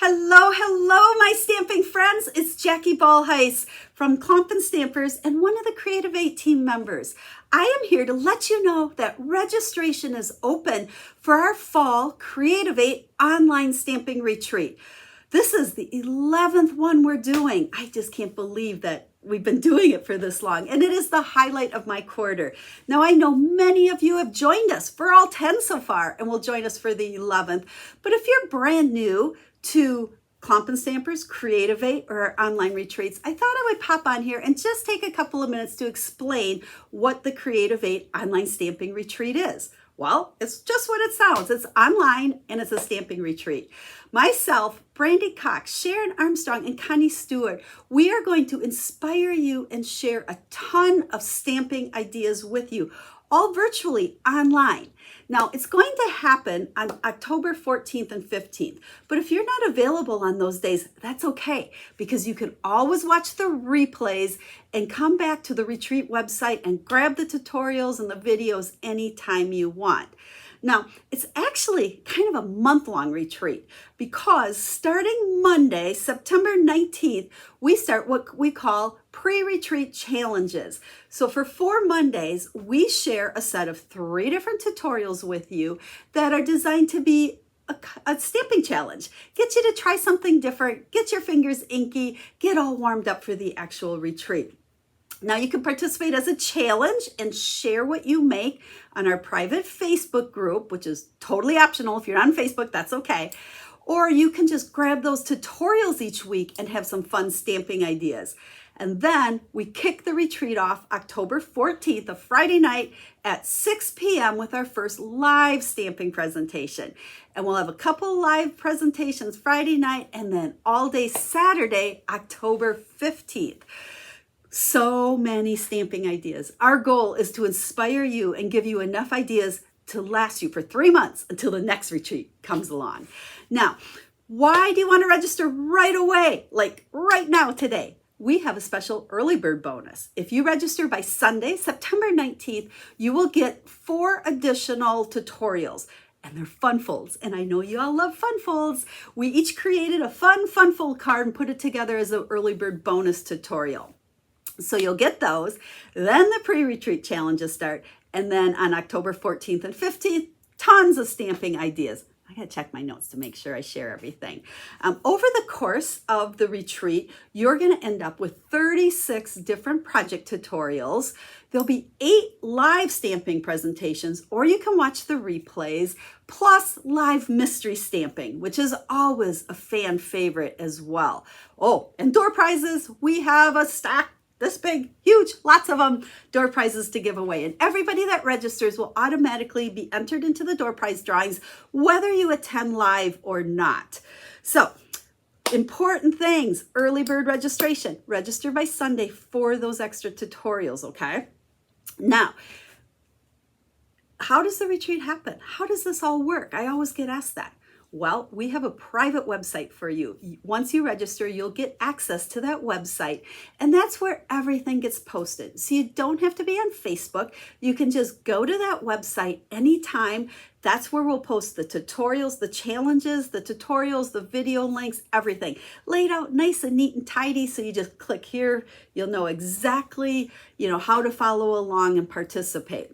Hello, hello, my stamping friends. It's Jackie Ballheis from Klompen Stampers and one of the Creativate team members. I am here to let you know that registration is open for our fall Creativate online stamping retreat. This is the 11th one we're doing. I just can't believe that we've been doing it for this long, and it is the highlight of my quarter. Now, I know many of you have joined us for all 10 so far and will join us for the 11th, but if you're brand new to Klompen Stampers, Creativate, or our online retreats, I thought I would pop on here and just take a couple of minutes to explain what the Creativate online stamping retreat is. Well, it's just what it sounds. It's online and it's a stamping retreat. Myself, Brandy Cox, Sharon Armstrong, and Connie Stewart, we are going to inspire you and share a ton of stamping ideas with you, all virtually online. Now, it's going to happen on October 14th and 15th, but if you're not available on those days, that's okay, because you can always watch the replays and come back to the retreat website and grab the tutorials and the videos anytime you want. Now, it's actually kind of a month-long retreat because starting Monday, September 19th, we start what we call pre-retreat challenges. So for 4 Mondays, we share a set of 3 different tutorials with you that are designed to be a stamping challenge. Get you to try something different, get your fingers inky, get all warmed up for the actual retreat. Now you can participate as a challenge and share what you make on our private Facebook group, which is totally optional. If you're on Facebook, that's okay. Or you can just grab those tutorials each week and have some fun stamping ideas. And then we kick the retreat off October 14th, a Friday night at 6 p.m. with our first live stamping presentation. And we'll have a couple live presentations Friday night and then all day Saturday, October 15th. So many stamping ideas. Our goal is to inspire you and give you enough ideas to last you for 3 months until the next retreat comes along. Now, why do you want to register right away? Like right now today? We have a special early bird bonus. If you register by Sunday, September 19th, you will get 4 additional tutorials. And they're fun folds. And I know you all love fun folds. We each created a fun fold card and put it together as an early bird bonus tutorial. So you'll get those, then the pre-retreat challenges start, and then on October 14th and 15th, tons of stamping ideas. I gotta check my notes to make sure I share everything. Over the course of the retreat, you're gonna end up with 36 different project tutorials. There'll be 8 live stamping presentations, or you can watch the replays, plus live mystery stamping, which is always a fan favorite as well. Oh, and door prizes, we have a stack this big, huge, lots of door prizes to give away. And everybody that registers will automatically be entered into the door prize drawings, whether you attend live or not. So, important things, early bird registration. Register by Sunday for those extra tutorials, okay? Now, how does the retreat happen? How does this all work? I always get asked that. Well, we have a private website for you. Once you register, you'll get access to that website, and that's where everything gets posted. So you don't have to be on Facebook. You can just go to that website anytime. That's where we'll post the tutorials, the challenges, the tutorials, the video links, everything laid out nice and neat and tidy. So you just click here, you'll know exactly, how to follow along and participate.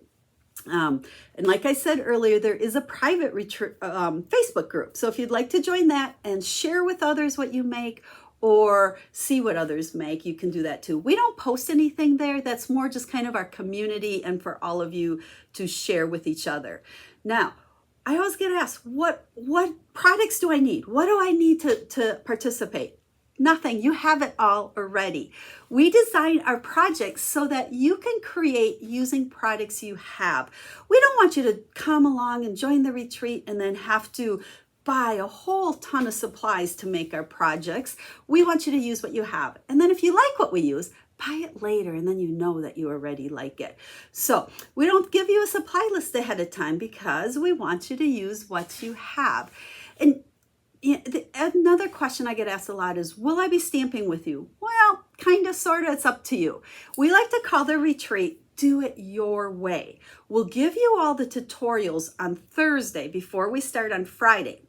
And like I said earlier, there is a private Facebook group. So if you'd like to join that and share with others what you make or see what others make, you can do that too. We don't post anything there. That's more just kind of our community and for all of you to share with each other. Now, I always get asked, what products do I need? What do I need to participate? Nothing. You have it all already. We design our projects so that you can create using products you have. We don't want you to come along and join the retreat and then have to buy a whole ton of supplies to make our projects. We want you to use what you have. And then if you like what we use, buy it later, and then you know that you already like it. So we don't give you a supply list ahead of time because we want you to use what you have. And another question I get asked a lot is, will I be stamping with you? Well, kind of, sort of, it's up to you. We like to call the retreat, Do It Your Way. We'll give you all the tutorials on Thursday before we start on Friday.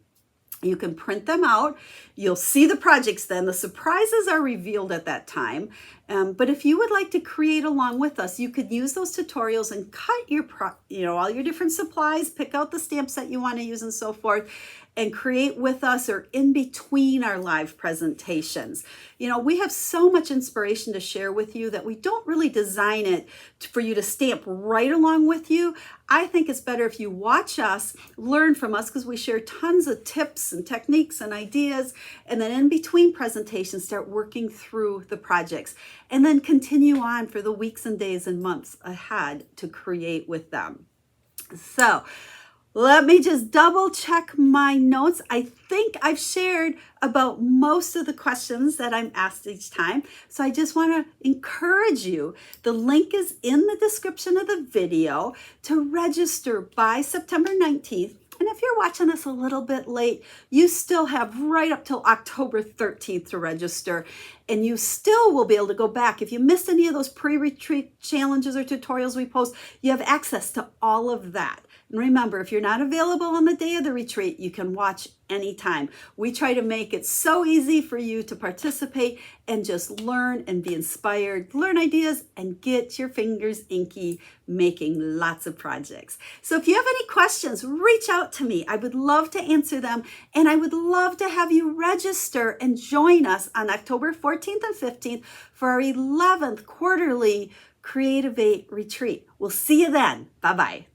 You can print them out. You'll see the projects then. The surprises are revealed at that time. But if you would like to create along with us, you could use those tutorials and cut your, all your different supplies, pick out the stamps that you want to use and so forth, and create with us or in between our live presentations. We have so much inspiration to share with you that we don't really design it for you to stamp right along with you. I think it's better if you watch us, learn from us, because we share tons of tips and techniques and ideas, and then in between presentations, start working through the projects, and then continue on for the weeks and days and months ahead to create with them. So let me just double check my notes. I think I've shared about most of the questions that I'm asked each time. So I just want to encourage you. The link is in the description of the video to register by September 19th. And if you're watching this a little bit late, you still have right up till October 13th to register. And you still will be able to go back. If you missed any of those pre-retreat challenges or tutorials we post, you have access to all of that. And remember, if you're not available on the day of the retreat, you can watch anytime. We try to make it so easy for you to participate and just learn and be inspired, learn ideas, and get your fingers inky making lots of projects. So if you have any questions, reach out to me. I would love to answer them, and I would love to have you register and join us on October 14th and 15th for our 11th quarterly Creativate retreat. We'll see you then. Bye-bye.